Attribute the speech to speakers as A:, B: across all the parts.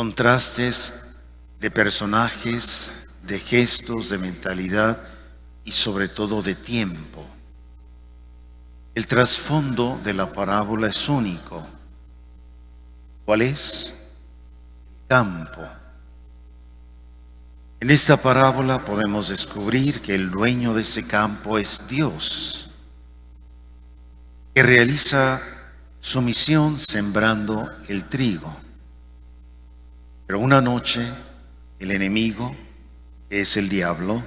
A: contrastes de personajes, de gestos, de mentalidad y sobre todo de tiempo. El trasfondo de la parábola es único. ¿Cuál es? El campo. En esta parábola podemos descubrir que el dueño de ese campo es Dios, que realiza su misión sembrando el trigo. Pero una noche, el enemigo, que es el diablo,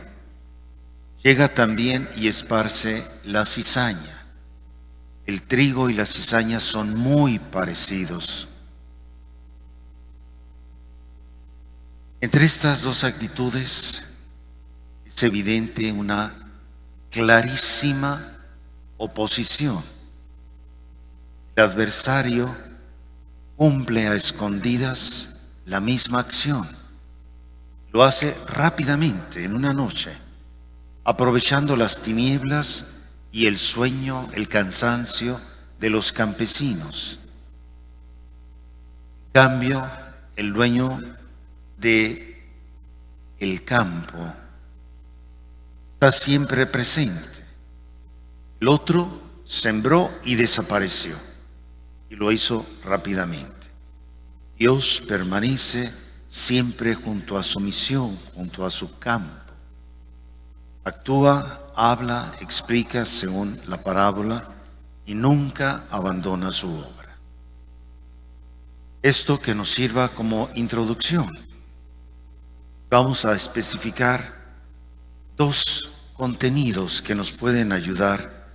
A: llega también y esparce la cizaña. El trigo y la cizaña son muy parecidos. Entre estas dos actitudes es evidente una clarísima oposición. El adversario cumple a escondidas la misma acción. Lo hace rápidamente, en una noche, aprovechando las tinieblas y el sueño, el cansancio de los campesinos. En cambio, el dueño de el campo está siempre presente. El otro sembró y desapareció, y lo hizo rápidamente. Dios permanece siempre junto a su misión, junto a su campo. Actúa, habla, explica según la parábola y nunca abandona su obra. Esto que nos sirva como introducción. Vamos a especificar dos contenidos que nos pueden ayudar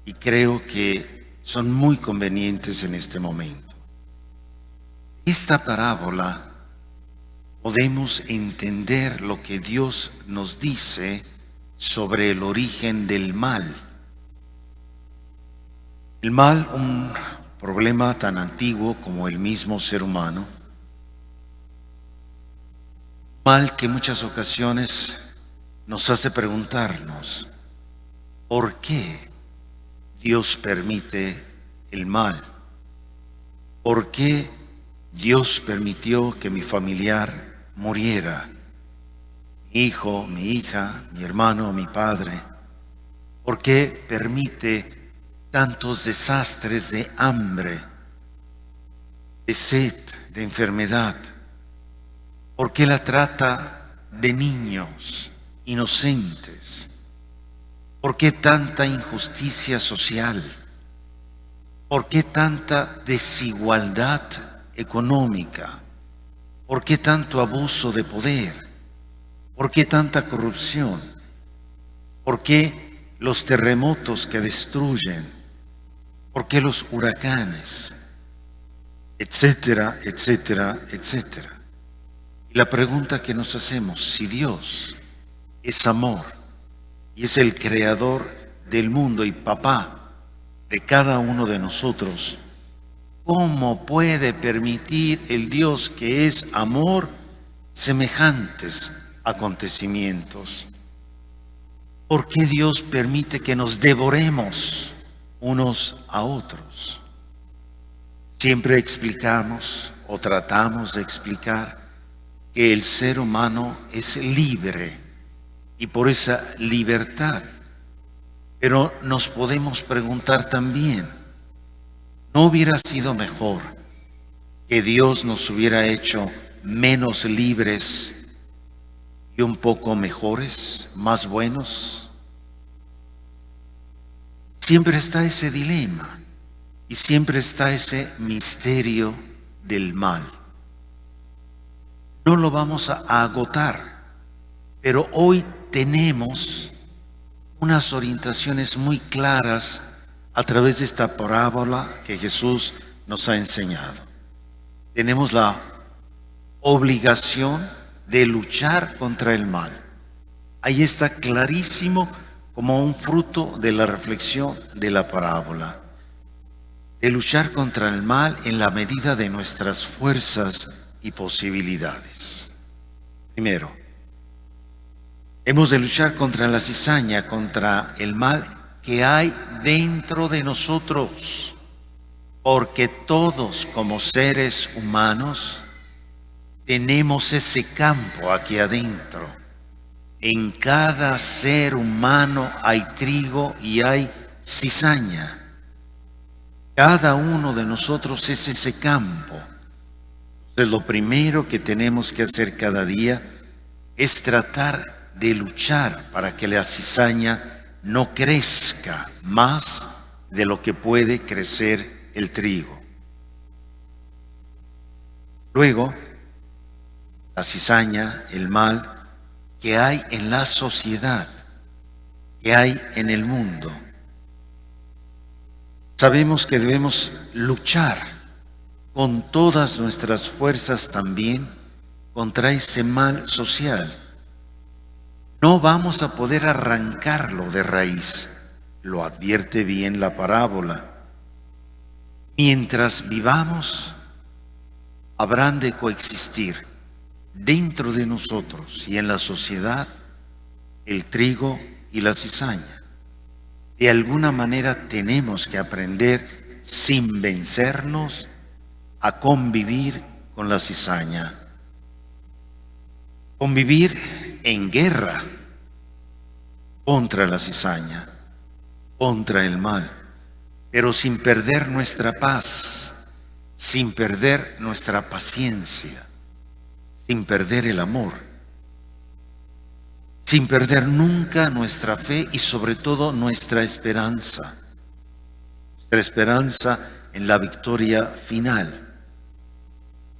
A: y creo que son muy convenientes en este momento. Esta parábola podemos entender lo que Dios nos dice sobre el origen del mal. El mal, un problema tan antiguo como el mismo ser humano, mal que en muchas ocasiones nos hace preguntarnos, ¿por qué Dios permite el mal? ¿Por qué Dios permitió que mi familiar muriera? Mi hijo, mi hija, mi hermano, mi padre. ¿Por qué permite tantos desastres de hambre, de sed, de enfermedad? ¿Por qué la trata de niños inocentes? ¿Por qué tanta injusticia social? ¿Por qué tanta desigualdad económica? ¿Por qué tanto abuso de poder? ¿Por qué tanta corrupción? ¿Por qué los terremotos que destruyen? ¿Por qué los huracanes? Etcétera, etcétera, etcétera. Y la pregunta que nos hacemos, si Dios es amor y es el creador del mundo y papá de cada uno de nosotros, ¿cómo puede permitir el Dios que es amor semejantes acontecimientos? ¿Por qué Dios permite que nos devoremos unos a otros? Siempre explicamos o tratamos de explicar que el ser humano es libre y por esa libertad. Pero nos podemos preguntar también, ¿no hubiera sido mejor que Dios nos hubiera hecho menos libres y un poco mejores, más buenos? Siempre está ese dilema y siempre está ese misterio del mal. No lo vamos a agotar, pero hoy tenemos unas orientaciones muy claras a través de esta parábola que Jesús nos ha enseñado. Tenemos la obligación de luchar contra el mal. Ahí está clarísimo como un fruto de la reflexión de la parábola. De luchar contra el mal en la medida de nuestras fuerzas y posibilidades. Primero, hemos de luchar contra la cizaña, contra el mal que hay dentro de nosotros, porque todos como seres humanos tenemos ese campo aquí adentro. En cada ser humano hay trigo y hay cizaña. Cada uno de nosotros es ese campo. Entonces, lo primero que tenemos que hacer cada día es tratar de luchar para que la cizaña no crezca más de lo que puede crecer el trigo. Luego, la cizaña, el mal que hay en la sociedad, que hay en el mundo. Sabemos que debemos luchar con todas nuestras fuerzas también contra ese mal social. No vamos a poder arrancarlo de raíz, lo advierte bien la parábola. Mientras vivamos, habrán de coexistir dentro de nosotros y en la sociedad el trigo y la cizaña. De alguna manera tenemos que aprender, sin vencernos, a convivir con la cizaña. Convivir en guerra contra la cizaña, contra el mal, pero sin perder nuestra paz, sin perder nuestra paciencia, sin perder el amor, sin perder nunca nuestra fe y sobre todo nuestra esperanza en la victoria final.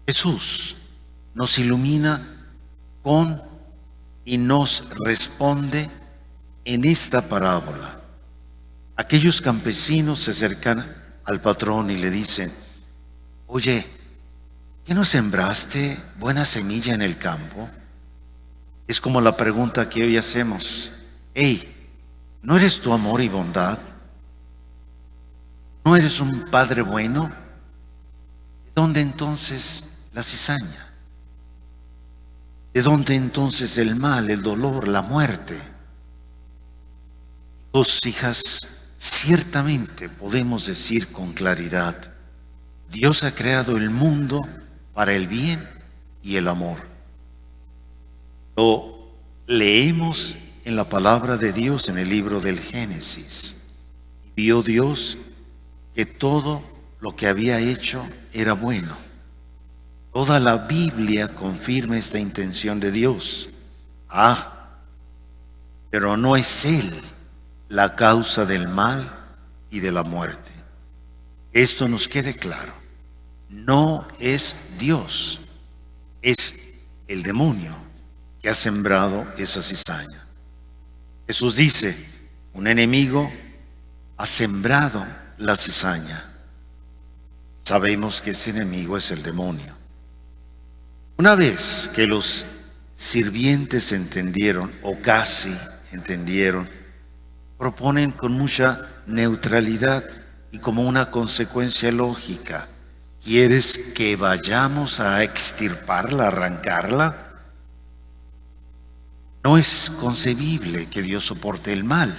A: Jesús nos ilumina con y nos responde en esta parábola. Aquellos campesinos se acercan al patrón y le dicen: oye, ¿qué no sembraste buena semilla en el campo? Es como la pregunta que hoy hacemos: hey, ¿no eres tu amor y bondad? ¿No eres un padre bueno? ¿De dónde entonces la cizaña? ¿De dónde entonces el mal, el dolor, la muerte? Hijos, hijas, ciertamente podemos decir con claridad: Dios ha creado el mundo para el bien y el amor. Lo leemos en la palabra de Dios en el libro del Génesis. Vio Dios que todo lo que había hecho era bueno. Toda la Biblia confirma esta intención de Dios. Pero no es Él la causa del mal y de la muerte. Esto nos quede claro. No es Dios, es el demonio que ha sembrado esa cizaña. Jesús dice: un enemigo ha sembrado la cizaña. Sabemos que ese enemigo es el demonio. Una vez que los sirvientes entendieron, o casi entendieron, proponen con mucha neutralidad y como una consecuencia lógica: ¿quieres que vayamos a extirparla, a arrancarla? No es concebible que Dios soporte el mal.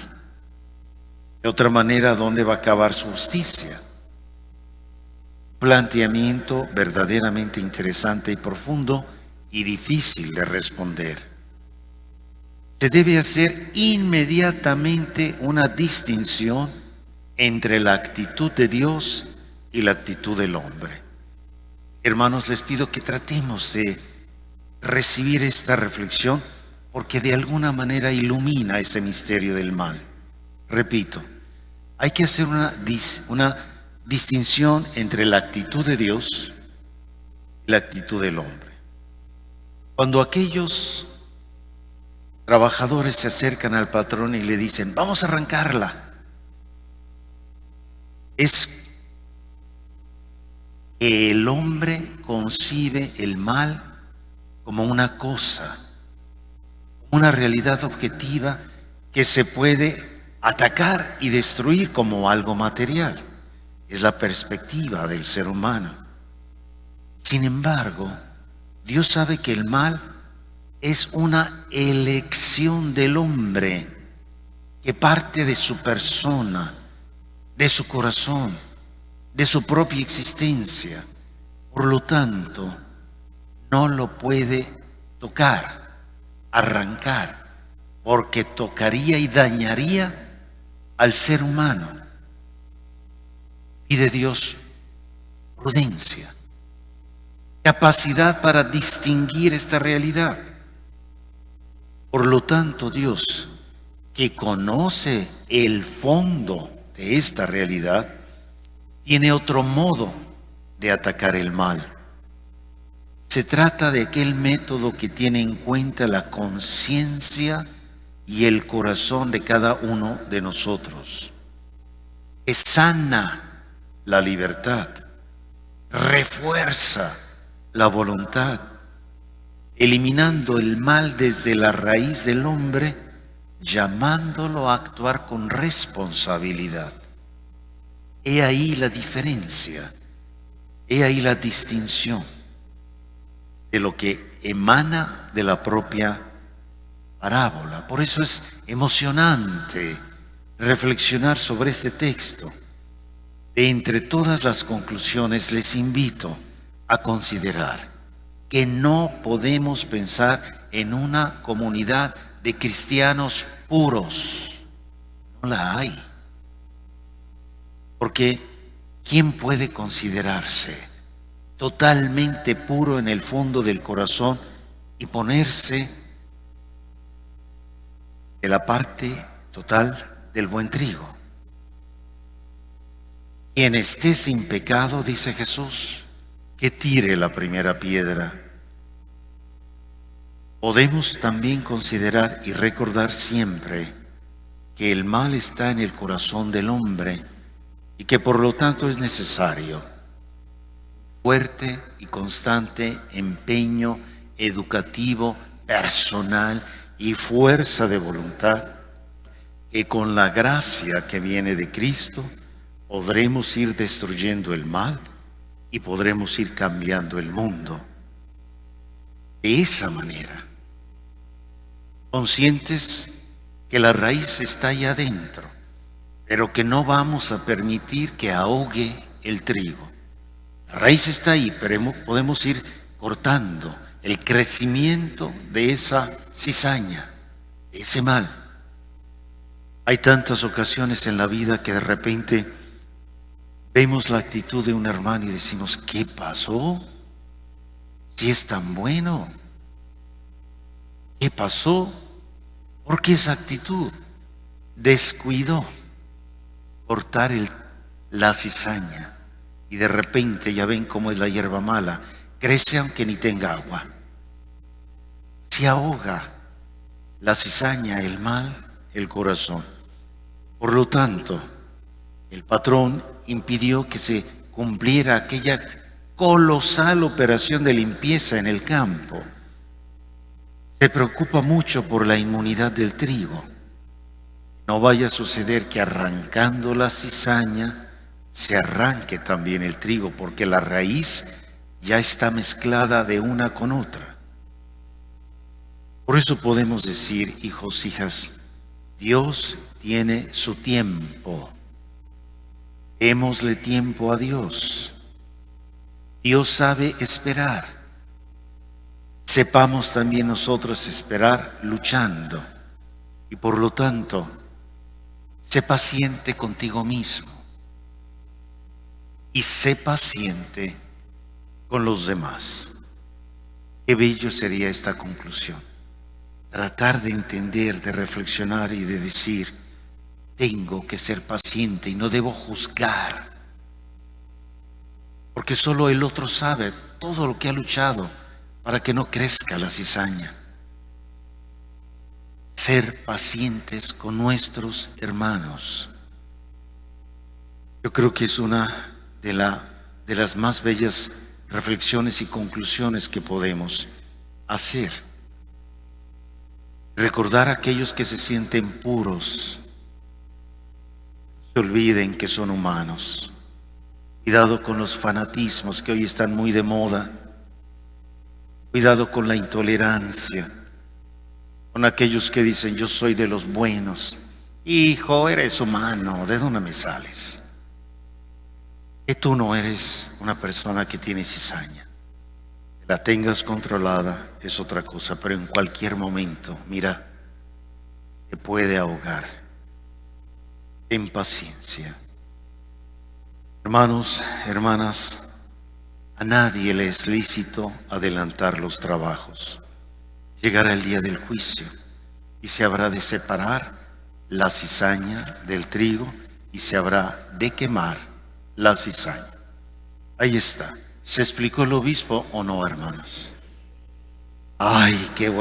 A: De otra manera, ¿dónde va a acabar su justicia? Planteamiento verdaderamente interesante y profundo y difícil de responder. Se debe hacer inmediatamente una distinción entre la actitud de Dios y la actitud del hombre. Hermanos, les pido que tratemos de recibir esta reflexión, porque de alguna manera ilumina ese misterio del mal. Repito, hay que hacer una distinción entre la actitud de Dios y la actitud del hombre. Cuando aquellos trabajadores se acercan al patrón y le dicen: vamos a arrancarla, es que el hombre concibe el mal como una cosa, una realidad objetiva que se puede atacar y destruir como algo material. Es la perspectiva del ser humano. Sin embargo, Dios sabe que el mal es una elección del hombre que parte de su persona, de su corazón, de su propia existencia. Por lo tanto, no lo puede tocar, arrancar, porque tocaría y dañaría al ser humano. Pide Dios prudencia, capacidad para distinguir esta realidad. Por lo tanto, Dios, que conoce el fondo de esta realidad, tiene otro modo de atacar el mal. Se trata de aquel método que tiene en cuenta la conciencia y el corazón de cada uno de nosotros. Es sana la libertad, refuerza la voluntad, eliminando el mal desde la raíz del hombre, llamándolo a actuar con responsabilidad. He ahí la diferencia, he ahí la distinción de lo que emana de la propia parábola. Por eso es emocionante reflexionar sobre este texto. De entre todas las conclusiones, les invito a considerar que no podemos pensar en una comunidad de cristianos puros. No la hay. Porque ¿quién puede considerarse totalmente puro en el fondo del corazón y ponerse de la parte total del buen trigo? Quien esté sin pecado, dice Jesús, que tire la primera piedra. Podemos también considerar y recordar siempre que el mal está en el corazón del hombre y que por lo tanto es necesario fuerte y constante empeño educativo, personal y fuerza de voluntad, que con la gracia que viene de Cristo podremos ir destruyendo el mal y podremos ir cambiando el mundo. De esa manera, conscientes que la raíz está ahí adentro, pero que no vamos a permitir que ahogue el trigo. La raíz está ahí, pero podemos ir cortando el crecimiento de esa cizaña, de ese mal. Hay tantas ocasiones en la vida que de repente vemos la actitud de un hermano y decimos, ¿qué pasó? Si es tan bueno, ¿qué pasó? Porque esa actitud descuidó cortar la cizaña y de repente ya ven cómo es la hierba mala, crece aunque ni tenga agua. Se ahoga la cizaña, el mal, el corazón. Por lo tanto, el patrón impidió que se cumpliera aquella colosal operación de limpieza en el campo. Se preocupa mucho por la inmunidad del trigo. No vaya a suceder que arrancando la cizaña se arranque también el trigo, porque la raíz ya está mezclada de una con otra. Por eso podemos decir, hijos, hijas, Dios tiene su tiempo. Démosle tiempo a Dios. Dios sabe esperar. Sepamos también nosotros esperar luchando. Y por lo tanto, sé paciente contigo mismo. Y sé paciente con los demás. Qué bello sería esta conclusión. Tratar de entender, de reflexionar y de decir, tengo que ser paciente y no debo juzgar, porque solo el otro sabe todo lo que ha luchado para que no crezca la cizaña. Ser pacientes con nuestros hermanos. Yo creo que es una de las más bellas reflexiones y conclusiones que podemos hacer. Recordar a aquellos que se sienten puros, se olviden que son humanos. Cuidado con los fanatismos que hoy están muy de moda. Cuidado con la intolerancia, con aquellos que dicen yo soy de los buenos. Hijo, eres humano, ¿de dónde me sales? Que tú no eres una persona que tiene cizaña. Que la tengas controlada es otra cosa, pero en cualquier momento, mira, te puede ahogar. En paciencia. Hermanos, hermanas, a nadie le es lícito adelantar los trabajos. Llegará el día del juicio y se habrá de separar la cizaña del trigo y se habrá de quemar la cizaña. Ahí está. ¿Se explicó el obispo o no, hermanos? Ay, qué bueno.